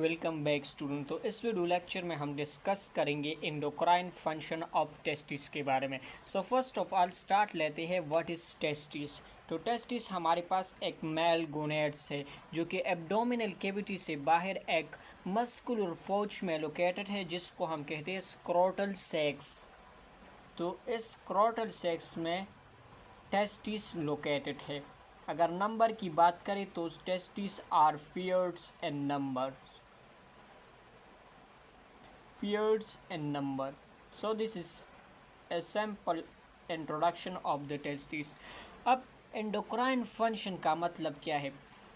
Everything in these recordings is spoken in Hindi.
Welcome back student. तो इस वीडियो लेक्चर में हम डिस्कस करेंगे एंडोक्राइन फंक्शन ऑफ टेस्टिस के बारे में। So first of all start लेते हैं व्हाट इज़ टेस्टिस। तो टेस्टिस हमारे पास एक मेल गोनेड्स है जो कि एब्डोमिनल कैविटी से बाहर एक मस्कुलर फोच में लोकेटेड है जिसको हम कहते हैं स्क्रोटल सेक्स। तो इस स्क्रोटल सेक्स में टेस्टिस लोकेटेड है। अगर नंबर की बात करें तो testis are pairs in number. Pairs and number. So this is a sample introduction of the testes. अब एंडोक्राइन फंक्शन का मतलब क्या है?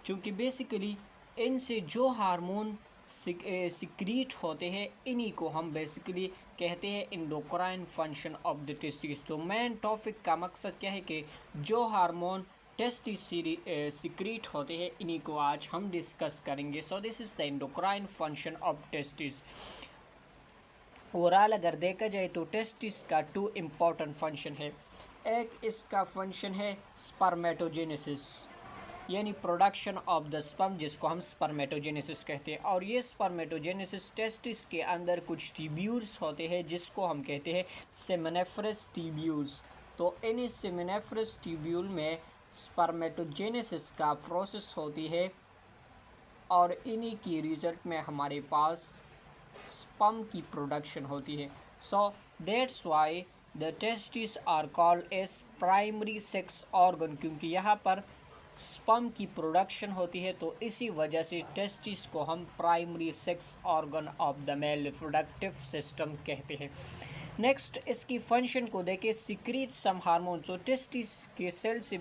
क्योंकि बेसिकली इनसे जो हार्मोन सिक्रीट होते हैं इन्हीं को हम बेसिकली कहते हैं endocrine function of the testis. तो मेन टॉपिक का मकसद क्या है कि जो हार्मोन टेस्टिस सिक्रीट होते हैं इन्हीं को आज हम डिस्कस करेंगे। So this is the endocrine function of testis. Overall अगर देखा जाए तो टेस्टिस का टू इम्पॉर्टेंट फंक्शन है। एक इसका फंक्शन है स्पर्मेटोजेनेसिस यानी प्रोडक्शन ऑफ द स्पर्म, जिसको हम स्पर्मेटोजेनेसिस कहते हैं। और ये स्पर्मेटोजेनेसिस टेस्टिस के अंदर कुछ ट्यूब्यूल्स होते हैं जिसको हम कहते हैं सेमिनिफरस ट्यूब्यूल्स। तो इन सेमिनिफरस ट्यूब्यूल में स्पर्मेटोजेनेसिस का प्रोसेस होती है और इन्हीं की रिजल्ट में हमारे पास स्पर्म की प्रोडक्शन होती है। So that's why the testis are called as primary sex organ, क्योंकि यहाँ पर स्पर्म की प्रोडक्शन होती है तो इसी वजह से टेस्टिस को हम primary sex organ of the male reproductive system कहते हैं। नेक्स्ट इसकी फंक्शन को देखें, सिक्रीट सम हार्मोन। तो टेस्टिस के सेल से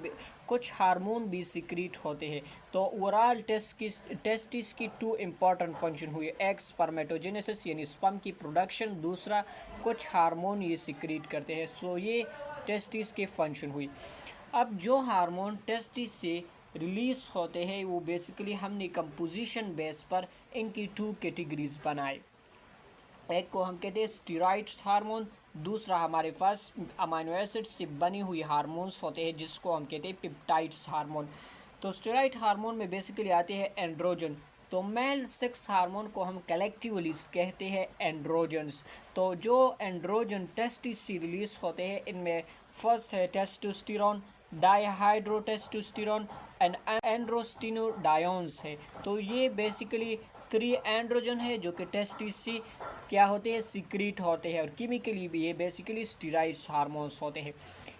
कुछ हार्मोन भी सिक्रीट होते हैं। तो ओवरऑल टेस्टिस की टू इम्पॉर्टेंट फंक्शन हुई, एक स्पर्मेटोजेनेसिस यानी स्पर्म की प्रोडक्शन, दूसरा कुछ हार्मोन ये सिक्रीट करते हैं। सो ये टेस्टिस के फंक्शन हुई। अब जो हार्मोन टेस्टिस से रिलीज होते हैं वो बेसिकली हमने कंपोजिशन बेस पर इनकी टू कैटेगरीज बनाए। एक को हम कहते हैं स्टेरॉइड्स हार्मोन, दूसरा हमारे पास अमीनो एसिड से बनी हुई हार्मोन्स होते हैं जिसको हम कहते हैं पेप्टाइड्स हार्मोन। तो स्टेरॉइड हार्मोन में बेसिकली आते हैं एंड्रोजन। तो मेल सेक्स हार्मोन को हम कलेक्टिवली कहते हैं एंड्रोजन्स। तो जो एंड्रोजन टेस्टिस से रिलीज होते हैं इनमें फर्स्ट है टेस्टोस्टेरोन, डाईहाइड्रोटेस्टोस्टेरोन एंड एंड्रोस्टेनोडायोन्स है। तो ये बेसिकली 3 एंड्रोजन है जो कि टेस्टिस से क्या होते हैं, सिक्रीट होते हैं और केमिकली भी ये बेसिकली स्टेरॉइड्स हार्मोन्स होते हैं।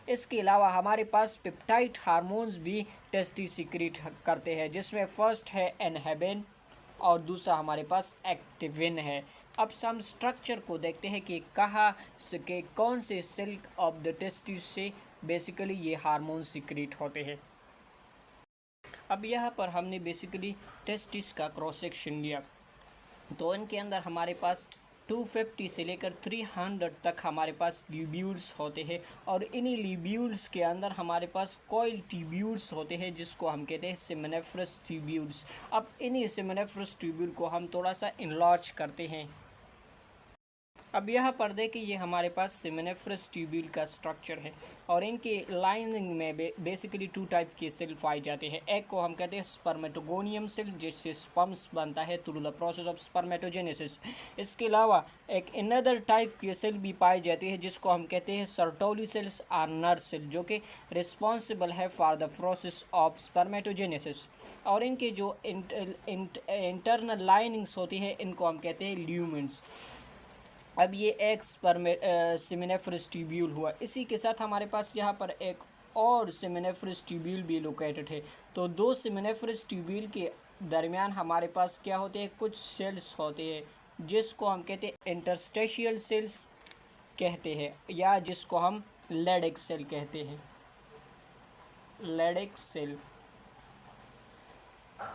इसके अलावा हमारे पास पेप्टाइड हार्मोन्स भी टेस्टिस सिक्रीट करते हैं जिसमें फर्स्ट है एनहेबिन और दूसरा हमारे पास एक्टिविन है। अब हम स्ट्रक्चर को देखते हैं कि कहाँ से कौन से सेल ऑफ द टेस्टिस से बेसिकली ये हार्मोन सिक्रीट होते हैं। अब यहाँ पर हमने बेसिकली टेस्टिस का क्रॉस सेक्शन लिया तो इनके अंदर हमारे पास 250 से लेकर 300 तक हमारे पास ल्यूब्यूल्स होते हैं और इन्हीं ल्यूब्यूल्स के अंदर हमारे पास कॉइल ट्यूब्यूल्स होते हैं जिसको हम कहते हैं सेमिनिफरस ट्यूब्यूल्स। अब इन्हीं सेमिनिफरस ट्यूब्यूल को हम थोड़ा सा इनलार्ज करते हैं। अब यहाँ पर देखें ये हमारे पास सेमिनिफरस ट्यूब्यूल का स्ट्रक्चर है और इनके लाइनिंग में बेसिकली 2 टाइप के सेल पाए जाते हैं। एक को हम कहते हैं स्पर्मेटोगोनियम सेल जिससे स्पर्म्स बनता है through the process of spermatogenesis. इसके अलावा एक अनदर टाइप के सेल भी पाए जाते हैं जिसको हम कहते हैं सर्टोली सेल्स और नर सेल, जो कि रिस्पॉन्सिबल है for the process of spermatogenesis. और इनके जो इंटरनल लाइनिंग्स होती है इनको हम कहते हैं ल्यूमेन्स। अब ये एक सेमिनिफरस ट्यूब्यूल हुआ। इसी के साथ हमारे पास यहाँ पर एक और सेमिनिफरस ट्यूब्यूल भी लोकेटेड है। तो 2 सेमिनिफरस ट्यूब्यूल के दरमियान हमारे पास क्या होते हैं, कुछ सेल्स होते हैं जिसको हम कहते हैं इंटरस्टेशियल सेल्स कहते हैं या जिसको हम लेडिक सेल कहते हैं, लेडिक सेल।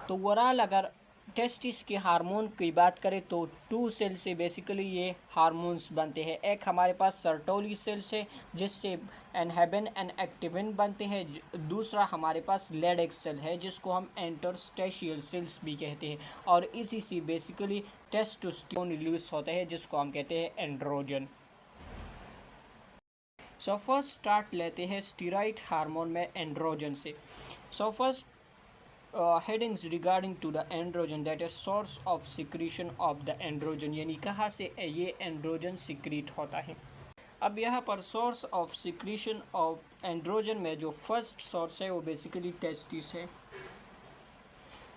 तो ओवरऑल अगर टेस्टिस के हार्मोन की बात करें तो 2 सेल से बेसिकली ये हार्मोन्स बनते हैं। एक हमारे पास सर्टोली सेल्स है जिससे एनहेबिन एंड एक्टिविन बनते हैं, दूसरा हमारे पास लेडिक सेल है जिसको हम इंटरस्टेशियल सेल्स भी कहते हैं और इसी से बेसिकली टेस्टोस्टेरोन रिलीज होता है जिसको हम कहते हैं एंड्रोजन। सो फर्स्ट स्टार्ट लेते हैं स्टेरॉइड हार्मोन में एंड्रोजन से। So first headings regarding to the androgen that is source of secretion of the androgen, यानी कहाँ से ये एंड्रोजन सिक्रीट होता है। अब यहाँ पर source of secretion of androgen में जो फर्स्ट सोर्स है वो बेसिकली टेस्टिस है।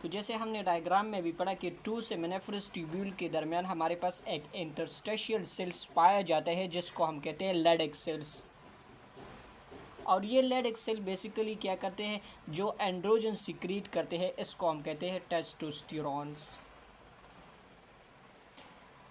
तो जैसे हमने डायग्राम में भी पढ़ा कि 2 सेमिनिफरस ट्यूब्यूल के दरमियान हमारे पास एक इंटरस्टेशियल सेल्स पाया जाता है जिसको हम कहते हैं लेडिक सेल्स। और ये लेडिक सेल बेसिकली क्या करते हैं, जो एंड्रोजन सिक्रीट करते हैं इसको हम कहते हैं टेस्टोस्टेरोन्स।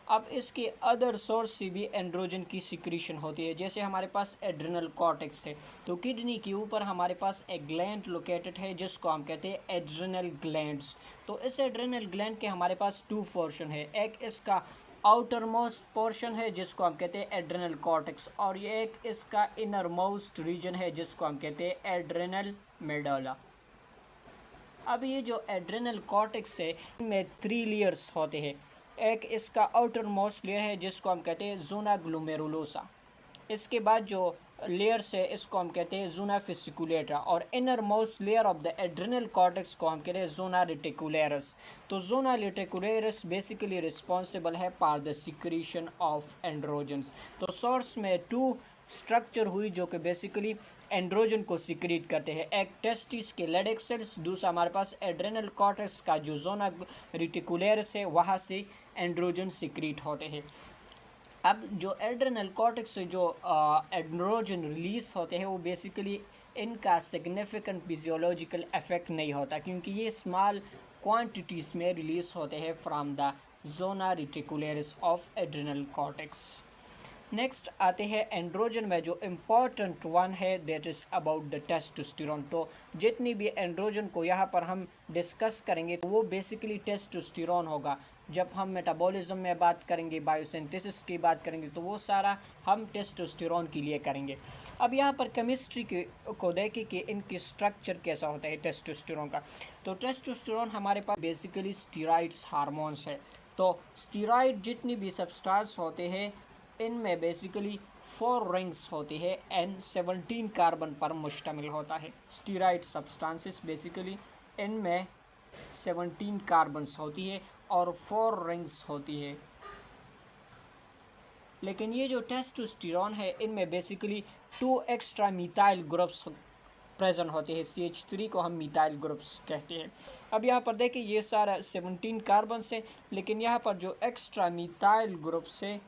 अब इसके अदर सोर्स से भी एंड्रोजन की सिक्रीशन होती है, जैसे हमारे पास एड्रिनल कॉर्टेक्स है, तो किडनी के ऊपर हमारे पास एक ग्लैंड लोकेटेड है जिसको हम कहते हैं एड्रिनल ग्लैंड्स। तो इस एड्रिनल ग्लैंड के हमारे पास 2 पोर्शन है, एक इसका आउटर मोस्ट पोर्शन है जिसको हम कहते हैं एड्रिनल कॉर्टेक्स, और ये एक इसका इनर मोस्ट रीजन है जिसको हम कहते हैं एड्रिनल मेडुला। अब ये जो एड्रिनल कॉर्टेक्स है इनमें 3 लेयर्स होते हैं, एक इसका आउटर मोस्ट लेयर है जिसको हम कहते हैं ज़ोना ग्लोमेरुलोसा, इसके बाद जो लेयर्स है इसको हम कहते हैं ज़ोना फिसिकुलेटा, और inner most layer of the adrenal cortex को हम कहते हैं ज़ोना रेटिकुलरस। तो ज़ोना रेटिकुलरस बेसिकली रिस्पॉन्सिबल है for the secretion of androgens. तो सोर्स में 2 स्ट्रक्चर हुई जो कि बेसिकली एंड्रोजन को सिक्रीट करते हैं, एक टेस्टिस के लेडिक सेल्स, दूसरा हमारे पास एड्रिनल कॉर्टेक्स का जो ज़ोना रेटिकुलरस है वहाँ से एंड्रोजन सिक्रीट होते हैं। अब जो एड्रिनल कॉर्टेक्स से जो एंड्रोजन रिलीज होते हैं वो बेसिकली इनका सिग्निफिकेंट फिजियोलॉजिकल इफेक्ट नहीं होता क्योंकि ये स्मॉल क्वांटिटीज़ में रिलीज होते हैं from the zona reticularis of adrenal cortex. Next आते हैं एंड्रोजन में जो इम्पॉर्टेंट वन है that is about the testosterone. तो जितनी भी एंड्रोजन को यहाँ पर हम डिस्कस करेंगे वो बेसिकली टेस्टोस्टेरोन होगा। जब हम मेटाबॉलिज्म में बात करेंगे, बायोसिंथेसिस की बात करेंगे, तो वो सारा हम टेस्टोस्टेरोन के लिए करेंगे। अब यहाँ पर केमिस्ट्री को देखें कि इनकी स्ट्रक्चर कैसा होता है टेस्टोस्टेरोन का। तो टेस्टोस्टेरोन हमारे पास बेसिकली स्टीरॉइड्स हार्मोन्स है। तो स्टीरॉइड जितनी भी सब्सटेंस होते हैं इनमें बेसिकली 4 रिंग्स होती है एंड 17 कार्बन पर मुश्तमिल होता है। स्टीरॉइड सब्सटेंसेस बेसिकली इनमें 17 कार्बन्स होती है और 4 रिंग्स होती है। लेकिन ये जो टेस्टोस्टेरोन है इनमें basically 2 extra methyl groups present होते हैं, CH3 को हम मिथाइल ग्रुप्स कहते हैं। अब यहाँ पर देखिए ये सारा 17 कार्बन्स है, लेकिन यहाँ पर जो एक्स्ट्रा मिथाइल ग्रुप्स है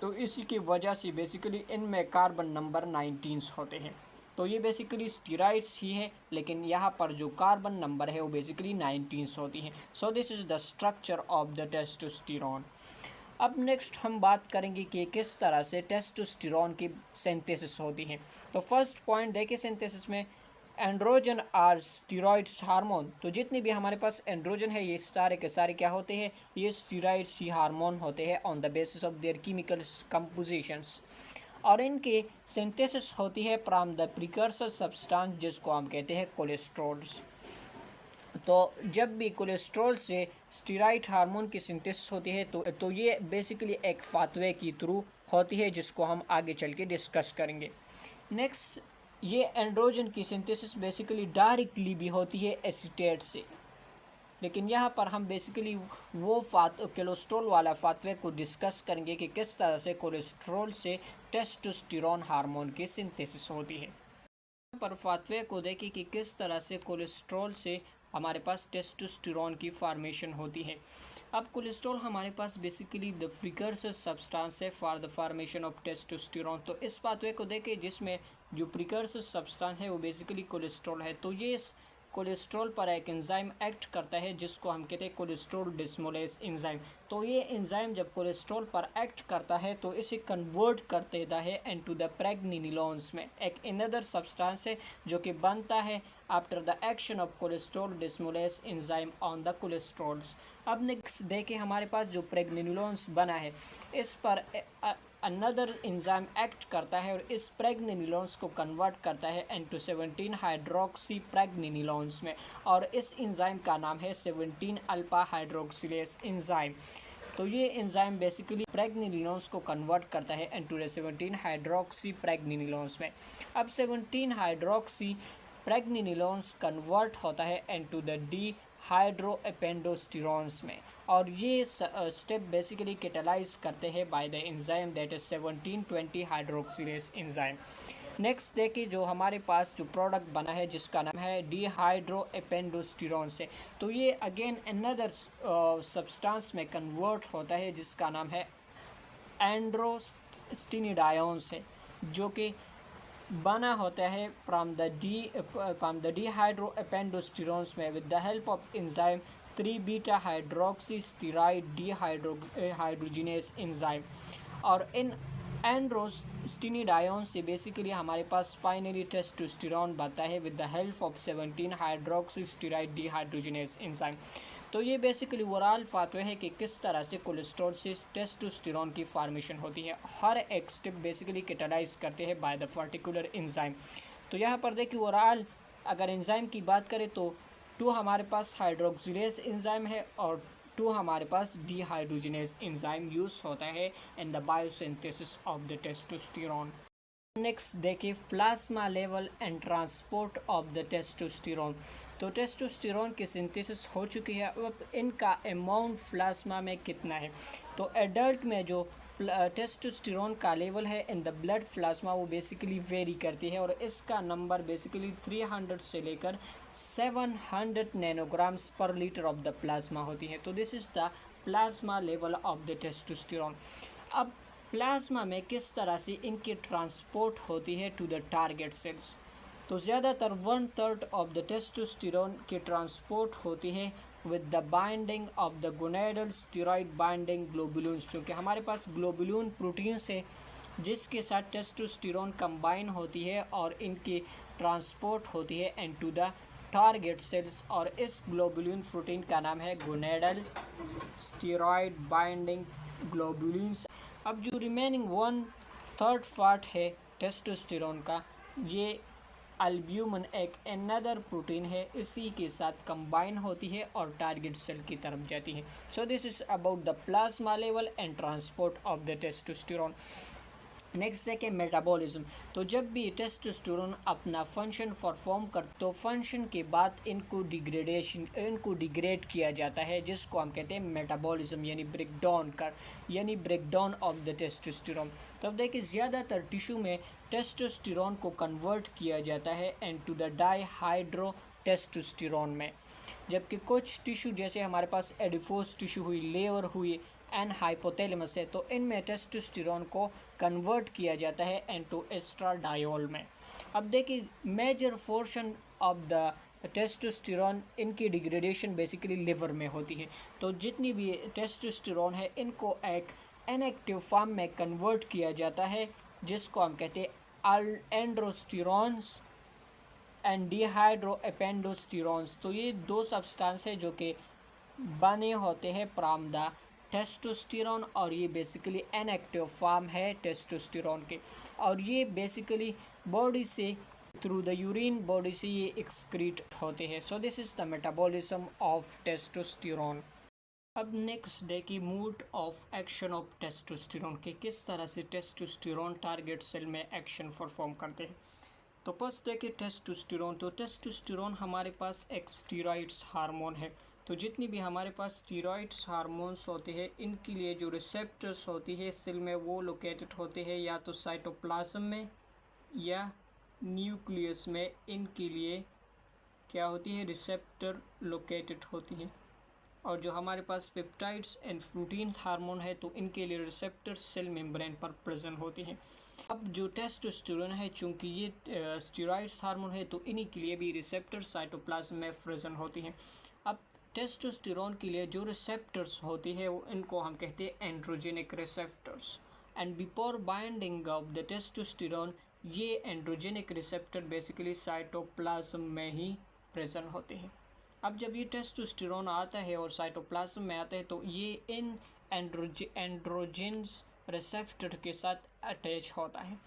तो इसी की वजह से बेसिकली इनमें कार्बन नंबर 19 होते हैं। तो ये बेसिकली स्टीरॉइड्स ही है, लेकिन यहाँ पर जो कार्बन नंबर है वो बेसिकली 19 होती हैं। So this is the structure of the testosterone. अब नेक्स्ट हम बात करेंगे कि किस तरह से टेस्टोस्टेरोन की सिंथेसिस होती है। तो फर्स्ट पॉइंट देखिए सिंथेसिस में एंड्रोजन आर स्टीरॉइड्स हार्मोन। तो जितनी भी हमारे पास एंड्रोजन है ये सारे के सारे क्या होते हैं, ये स्टीरॉइड्स ही हार्मोन होते हैं on the basis of their chemical compositions, और इनके सिंथेसिस होती है फ्रॉम द प्रिकर्सर सब्सटेंस जिसको हम कहते हैं कोलेस्ट्रॉल्स। तो जब भी कोलेस्ट्रॉल से स्टीरॉइड हार्मोन की सिंथेसिस होती है तो ये बेसिकली एक पाथवे के थ्रू होती है जिसको हम आगे चल के डिस्कस करेंगे। नेक्स्ट ये एंड्रोजन की सिंथेसिस बेसिकली डायरेक्टली भी होती है एसीटेट से, लेकिन यहाँ पर हम बेसिकली वो कोलेस्ट्रॉल वाला पाथवे को डिस्कस करेंगे कि किस तरह से कोलेस्ट्रॉल से टेस्टोस्टेरोन हार्मोन की सिंथेसिस होती है। यहाँ पर पाथवे को देखें कि किस तरह से कोलेस्ट्रॉल से हमारे पास टेस्टोस्टेरोन की फॉर्मेशन होती है। अब कोलेस्ट्रॉल हमारे पास बेसिकली द प्रिकर्सर सब्सटेंस है for the formation of testosterone. तो इस पाथवे को देखें जिसमें जो प्रिकर्सर सब्सटेंस है वो बेसिकली कोलेस्ट्रॉल है। तो ये कोलेस्ट्रॉल पर एक एंजाइम एक्ट करता है जिसको हम कहते हैं कोलेस्ट्रॉल डिस्मोलेस एंजाइम। तो ये एंजाइम जब कोलेस्ट्रॉल पर एक्ट करता है तो इसे कन्वर्ट कर देता है इनटू द प्रेग्निनिलोन्स में, एक अनदर सब्सटेंस है जो कि बनता है after the action of cholesterol desmolase enzyme on the cholesterols. अब नेक्स्ट देखें हमारे पास जो प्रेग्निनिलोन्स बना है इस पर अनदर एंजाइम एक्ट करता है और इस प्रेग्निनिलोन्स को कन्वर्ट करता है इनटू 17 हाइड्रोक्सी प्रेग्निनिलोन्स में, और इस एंजाइम का नाम है 17 अल्फा हाइड्रोक्सिलेस एंजाइम। तो ये एंजाइम बेसिकली प्रेग्निनिलोन्स को कन्वर्ट करता है इनटू 17 हाइड्रोक्सी प्रेग्निनिलोन्स में। अब 17 हाइड्रोक्सी प्रेग्निनोलोन्स कन्वर्ट होता है इनटू द डी हाइड्रोएपेंडोस्टेरोन्स में, और ये स्टेप बेसिकली कैटालाइज करते हैं by the enzyme that is 1720 hydroxylase enzyme. Next देखिए जो हमारे पास जो प्रोडक्ट बना है जिसका नाम है डिहाइड्रोएपेंडोस्टेरोन से, तो ये अगेन अनदर सब्सटेंस में कन्वर्ट होता है जिसका नाम है एंड्रोस्टेनिडायोन से, जो कि बना होता है फ्रॉम द डिहाइड्रोएपेंडोस्टेरोन्स में with the help of enzyme 3 beta hydroxy steroid dehydrogenase enzyme. और इन एंड्रोस्टेनिडायोन से बेसिकली हमारे पास फाइनली टेस्टोस्टेरोन बनता है with the help of 17 hydroxy steroid dehydrogenase enzyme. तो ये बेसिकली ओवरऑल पाथवे है कि किस तरह से कोलेस्ट्रॉल से टेस्टोस्टेरोन की फॉर्मेशन होती है। हर एक स्टेप बेसिकली कैटालाइज करते हैं बाय द पर्टिकुलर एंजाइम। तो यहाँ पर देखिए ओवरऑल अगर एंजाइम की बात करें तो 2 हमारे पास हाइड्रोक्सिलेज एंजाइम है और 2 हमारे पास डिहाइड्रोजिनेज एंजाइम यूज होता है in the biosynthesis of the testosterone. Next देखिए plasma level and transport of the testosterone. तो टेस्टोस्टेरोन की सिंथेसिस हो चुकी है, अब इनका अमाउंट प्लाज्मा में कितना है। तो एडल्ट में जो टेस्टोस्टेरोन का लेवल है इन द ब्लड प्लाज्मा वो बेसिकली वेरी करती है, और इसका नंबर बेसिकली 300 से लेकर 700 नैनोग्राम्स पर लीटर ऑफ द प्लाज्मा होती है। तो this is the plasma level of the testosterone. अब प्लाज्मा में किस तरह से इनकी ट्रांसपोर्ट होती है टू द टारगेट सेल्स। तो ज़्यादातर 1/3 ऑफ द टेस्टोस्टेरोन की ट्रांसपोर्ट होती है with the binding of the gonadal steroid binding globulins, क्योंकि हमारे पास ग्लोबुलिन प्रोटीन से जिसके साथ टेस्टोस्टेरोन कंबाइन होती है और इनकी ट्रांसपोर्ट होती है इनटू द टारगेट सेल्स, और इस ग्लोबुलिन प्रोटीन का नाम है गोनेडल स्टेरॉइड बाइंडिंग ग्लोबुलिन्स। अब जो रिमेनिंग 1/3 पार्ट है टेस्टोस्टेरोन का, ये अल्ब्यूमिन एक अनदर प्रोटीन है, इसी के साथ कंबाइन होती है और टारगेट सेल की तरफ जाती है। So this is about the plasma level and transport of the testosterone. Next देखें मेटाबॉलिज्म। तो जब भी टेस्टोस्टेरोन अपना फंक्शन परफॉर्म कर तो फंक्शन के बाद इनको डिग्रेड किया जाता है, जिसको हम कहते हैं मेटाबॉलिज्म यानी ब्रेकडाउन ऑफ द टेस्टोस्टेरोन। तो अब देखिए ज़्यादातर टिश्यू में टेस्टोस्टेरोन को कन्वर्ट किया जाता है इनटू द डाईहाइड्रो टेस्टोस्टेरोन में, जबकि कुछ टिश्यू जैसे हमारे पास एडिपोज टिश्यू हुई, लेवर हुई एंड हाइपोथैलेमस है, तो इनमें टेस्टोस्टेरोन को कन्वर्ट किया जाता है इनटू एस्ट्राडायोल में। अब देखिए major portion of the testosterone इनकी डिग्रेडेशन बेसिकली लिवर में होती है। तो जितनी भी टेस्टोस्टेरोन है इनको एक इनएक्टिव फॉर्म में कन्वर्ट किया जाता है, जिसको हम कहते हैं एंड्रोस्टेरोन्स एंड डिहाइड्रोएपेंडोस्टेरोन्स। तो ये 2 सब्सटेंस है जो कि बने होते हैं फ्रॉम द टेस्टोस्टेरोन, और ये बेसिकली इनएक्टिव फॉर्म है टेस्टोस्टेरोन के, और ये बेसिकली बॉडी से थ्रू द यूरिन बॉडी से ये एक्सक्रीट होते हैं। So this is the metabolism of testosterone. अब नेक्स्ट डे की mode of action of testosterone के, किस तरह से टेस्टोस्टेरोन टारगेट सेल में एक्शन परफॉर्म करते हैं। तो फर्स्ट देखिए टेस्टोस्टेरोन। तो टेस्टोस्टेरोन हमारे पास एक स्टीरॉइड्स हार्मोन है। तो जितनी भी हमारे पास स्टीरॉइड्स हार्मोन्स होते हैं इनके लिए जो रिसेप्टर्स होती है सेल में वो लोकेटेड होते हैं या तो साइटोप्लाज्म में या न्यूक्लियस में। इनके लिए क्या होती है, रिसेप्टर लोकेटेड होती है। और जो हमारे पास पेप्टाइड्स एंड प्रोटीन हार्मोन है तो इनके लिए रिसेप्टर सेल मेम्ब्रेन पर प्रेजेंट होते हैं। अब जो टेस्टोस्टेरोन है चूँकि ये स्टेरॉइड्स हार्मोन है तो इन्हीं के लिए भी रिसेप्टर साइटोप्लाज्म में प्रेजेंट होती हैं। अब टेस्टोस्टेरोन के लिए जो रिसेप्टर्स होती है वो इनको हम कहते हैं androgenic receptors, and before binding of the testosterone ये एंड्रोजेनिक रिसेप्टर बेसिकली साइटोप्लाज्म में ही प्रेजेंट होते हैं। अब जब ये टेस्टोस्टेरोन आता है और साइटोप्लाज्म में आता है तो ये इन एंड्रोजेंस रिसेप्टर के साथ अटैच होता है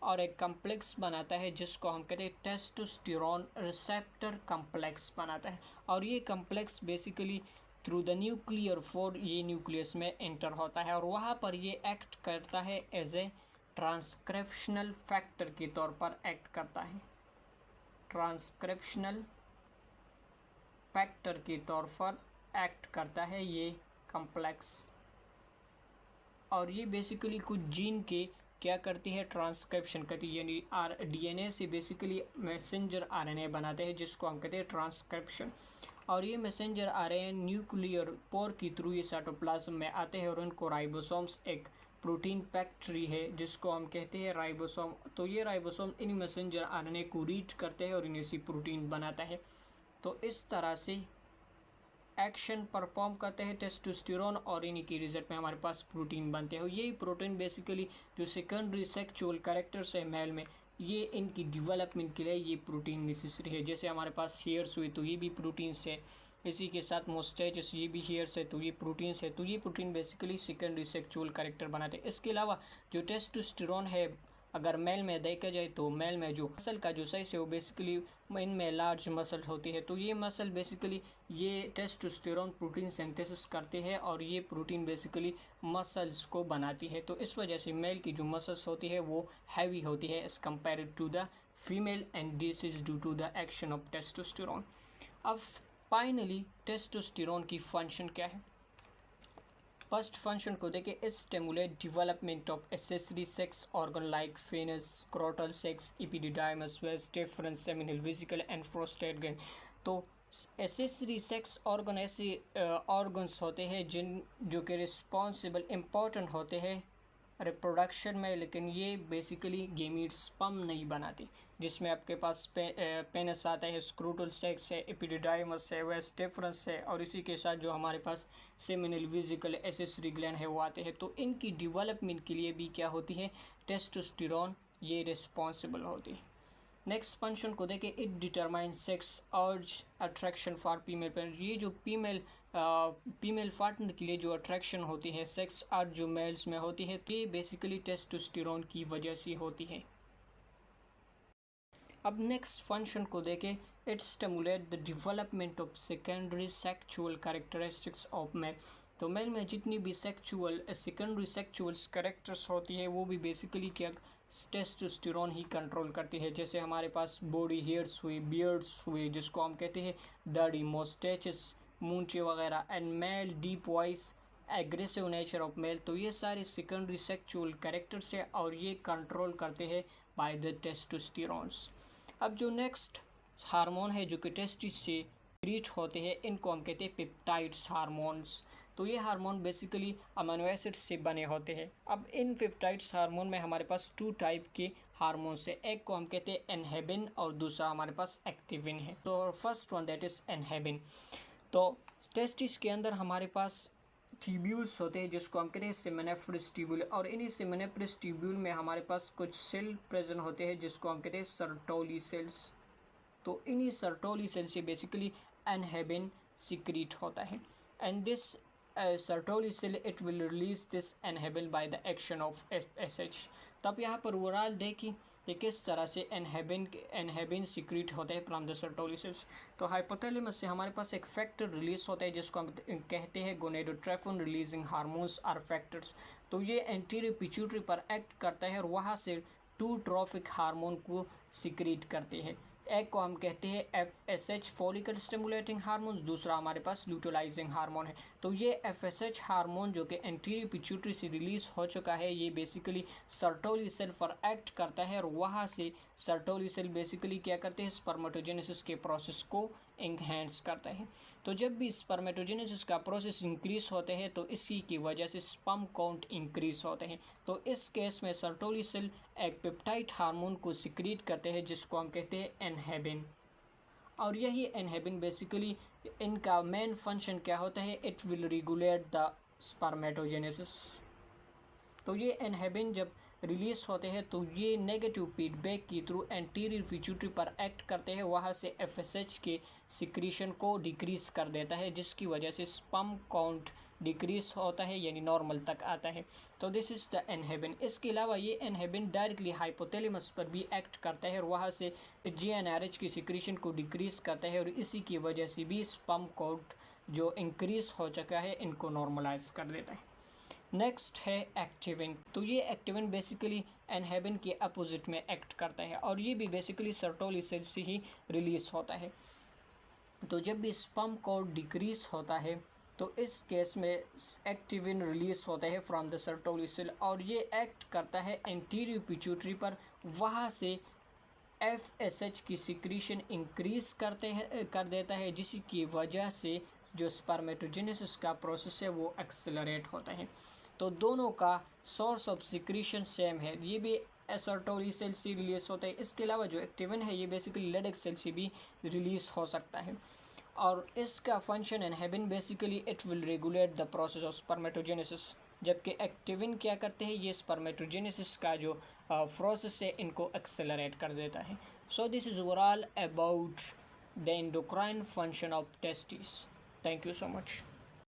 और एक कम्प्लेक्स बनाता है जिसको हम कहते हैं टेस्टोस्टेरोन रिसेप्टर कम्प्लेक्स बनाता है। और ये complex basically through the nuclear four ये न्यूक्लियस में एंटर होता है और वहाँ पर ये एक्ट करता है एज ए ट्रांसक्रिप्शनल फैक्टर के तौर पर एक्ट करता है। ट्रांसक्रिप्शनल फैक्टर के तौर पर एक्ट करता है ये कम्प्लेक्स, और ये बेसिकली कुछ जीन के क्या करती है, ट्रांसक्रिप्शन करती है, यानी डीएनए से बेसिकली मैसेंजर आरएनए बनाते हैं जिसको हम कहते हैं ट्रांसक्रिप्शन। और ये मैसेंजर आरएनए न्यूक्लियर पोर के थ्रू ये साइटोप्लाज्म में आते हैं और उनको राइबोसोम्स, एक प्रोटीन फैक्ट्री है जिसको हम कहते हैं राइबोसोम। तो ये राइबोसोम इन मैसेंजर आरएनए को रीड करते हैं और इन्हें से प्रोटीन बनाता है। तो इस तरह से एक्शन परफॉर्म करते हैं टेस्टोस्टेरोन और इन्हीं के रिजल्ट में हमारे पास प्रोटीन बनते हैं। यही प्रोटीन बेसिकली जो सेकेंडरी सेक्सुअल कैरेक्टर्स है मेल में, ये इनकी डेवलपमेंट के लिए ये प्रोटीन नेसेसरी है। जैसे हमारे पास हेयर्स हुए तो ये भी प्रोटीन्स है, इसी के साथ मोस्टेचस ये भी हेयर्स है तो ये प्रोटीन्स है। तो ये protein basically secondary sexual character बनाते हैं। इसके अलावा जो टेस्टोस्टेरोन है अगर मेल में देखा जाए तो मेल में जो मसल का जो साइज है वो बेसिकली इनमें लार्ज मसल होती है। तो ये मसल बेसिकली ये टेस्टोस्टेरोन प्रोटीन सिंथेसिस करते हैं और ये प्रोटीन बेसिकली मसल्स को बनाती है। तो इस वजह से मेल की जो मसल्स होती है वो हैवी होती है as compare to the female, and this is due to the action of testosterone. अब फाइनली टेस्टोस्टेरोन की फंक्शन क्या है? फर्स्ट फंक्शन को देखें, it stimulate development of accessory sex organ like penis, scrotal sac, epididymis, vas deferens, seminal, vesicle and prostate gland. तो एक्सेसरी सेक्स ऑर्गन ऐसे ऑर्गन्स होते हैं जो कि रिस्पॉन्सिबल इम्पॉर्टेंट होते हैं रिप्रोडक्शन में, लेकिन ये बेसिकली गेमीट स्पर्म नहीं बनाती, जिसमें आपके पास पेनिस आता है, स्क्रूटल सेक्स है, एपिडिडाइमस है, वेस्ट डिफरेंस है, और इसी के साथ जो हमारे पास सेमिनल, वेसिकल, एक्सेसरी ग्लैंड है वो आते हैं। तो इनकी डेवलपमेंट के लिए भी क्या होती है, टेस्टोस्टेरोन ये रिस्पॉन्सिबल होती है। नेक्स्ट फंक्शन को देखें, इट डिटरमाइन सेक्स अर्ज अट्रैक्शन फॉर फीमेल पार्टनर। ये जो फीमेल पार्टनर के लिए जो अट्रैक्शन होती है, सेक्स अर्ज जो मेल्स में होती है, तो ये बेसिकली टेस्टोस्टेरोन की वजह से होती है। अब नेक्स्ट फंक्शन को देखें, it stimulate the development of secondary sexual characteristics of male. तो मेल में जितनी भी सेकेंडरी सेक्सुअल कैरेक्टर्स होती है वो भी बेसिकली क्या टेस्टोस्टेरोन ही कंट्रोल करती है। जैसे हमारे पास बॉडी हेयर्स हुए, बियर्ड्स हुए जिसको हम कहते हैं दाढ़ी, मोस्टेचस, मूंछें वगैरह, and male deep voice, aggressive nature of male. तो ये सारे सेकेंडरी सेक्सुअल कैरेक्टर्स है और ये कंट्रोल करते हैं बाय द टेस्टोस्टेरोन्स। अब जो नेक्स्ट हार्मोन है जो कि टेस्टिस से क्रिएट होते हैं, इनको हम कहते हैं पेप्टाइड्स हार्मोन्स। तो ये हार्मोन बेसिकली अमीनो एसिड्स से बने होते हैं। अब इन पेप्टाइड्स हार्मोन में हमारे पास 2 टाइप के हार्मोन्स है, एक को हम कहते हैं एनहेबिन और दूसरा हमारे पास एक्टिविन है। तो फर्स्ट वन दैट इज एनहेबिन। तो टेस्टिस के अंदर हमारे पास ट्यूब्यूल्स होते हैं जिसको हम कहते हैं सेमिनिफरस ट्यूब्यूल, और इन्हीं सेमिनिफरस ट्यूब्यूल में हमारे पास कुछ सेल प्रेजेंट होते हैं जिसको हम कहते हैं सर्टोली सेल्स। तो इन्हीं सर्टोली सेल से बेसिकली एनहेबिन सिक्रीट होता है, and this Sertoli cell it will release this inhibin by the action of FSH. तब यहाँ पर ओवरऑल देखिए कि किस तरह से एनहेबिन सिक्रीट होता है फ्रॉम द सर्टोली सेल्स। तो हाइपोथैलेमस से हमारे पास एक फैक्टर रिलीज होता है जिसको हम कहते हैं gonadotrophin releasing hormones or factors. तो ये एंटीरियर पिट्यूटरी पर एक्ट करता है और वहाँ से 2 ट्रॉफिक हार्मोन को सिक्रीट करते हैं। एक को हम कहते हैं एफएसएच फॉलिकल स्टिमुलेटिंग हार्मोन, दूसरा हमारे पास ल्यूटेलाइजिंग हार्मोन है। तो ये एफएसएच हार्मोन जो कि एंटीरियर पिट्यूटरी से रिलीज हो चुका है, ये बेसिकली सर्टोली सेल पर एक्ट करता है और वहाँ से सर्टोली सेल बेसिकली क्या करते हैं, स्पर्मेटोजेनेसिस के प्रोसेस को इनहेंस करता है। तो जब भी स्पर्मेटोजेनेसिस का प्रोसेस इंक्रीज होते हैं तो इसी की वजह से स्पर्म काउंट इंक्रीज होते हैं। तो इस केस में सर्टोली सेल एक पेप्टाइड हार्मोन को सिक्रीट करते हैं जिसको हम कहते हैं एनहेबिन। और यही एनहेबिन बेसिकली इनका मेन फंक्शन क्या होता है, it will regulate the spermatogenesis. तो ये एनहेबिन जब रिलीज होते हैं तो ये नेगेटिव फीडबैक के थ्रू एंटीरियर पिट्यूटरी पर एक्ट करते हैं, वहाँ से एफएसएच के सिक्रीशन को डिक्रीज कर देता है जिसकी वजह से स्पर्म काउंट डिक्रीज होता है यानी नॉर्मल तक आता है। तो दिस इज़ द एनहेबिन। इसके अलावा ये एनहेबिन डायरेक्टली हाइपोथैलेमस पर भी एक्ट करता है और वहाँ से जीएनआरएच की सिक्रीशन को डिक्रीज करता है और इसी की वजह से भी स्पर्म काउंट जो इंक्रीज हो चुका है इनको नॉर्मलाइज कर देता है। नेक्स्ट है एक्टिविन। तो ये एक्टिविन बेसिकली एनहेबिन के अपोजिट में एक्ट करता है और ये भी बेसिकली सर्टोली सेल से ही रिलीज होता है। तो जब भी स्पर्म काउंट डिक्रीज होता है तो इस केस में एक्टिविन रिलीज होता है फ्रॉम द सर्टोली सेल और ये एक्ट करता है एंटीरियर पिट्यूटरी पर। वहाँ से FSH की सिक्रीशन इंक्रीज कर देता है, जिसकी वजह से जो स्पर्मेटोजेनेसिस का प्रोसेस है वो एक्सेलरेट होता है। तो दोनों का सोर्स ऑफ सिक्रीशन सेम है, ये भी सर्टोली सेल से रिलीज होता है। इसके अलावा जो एक्टिविन है ये बेसिकली लेडेक सेल से भी रिलीज हो सकता है और इसका function inhibin basically it will regulate the process of spermatogenesis, जबकि एक्टिविन क्या करते हैं, ये स्पर्मेटोजेनेसिस का जो प्रोसेस है इनको एक्सेलरेट कर देता है। So this is overall about the endocrine function of testis. Thank you so much.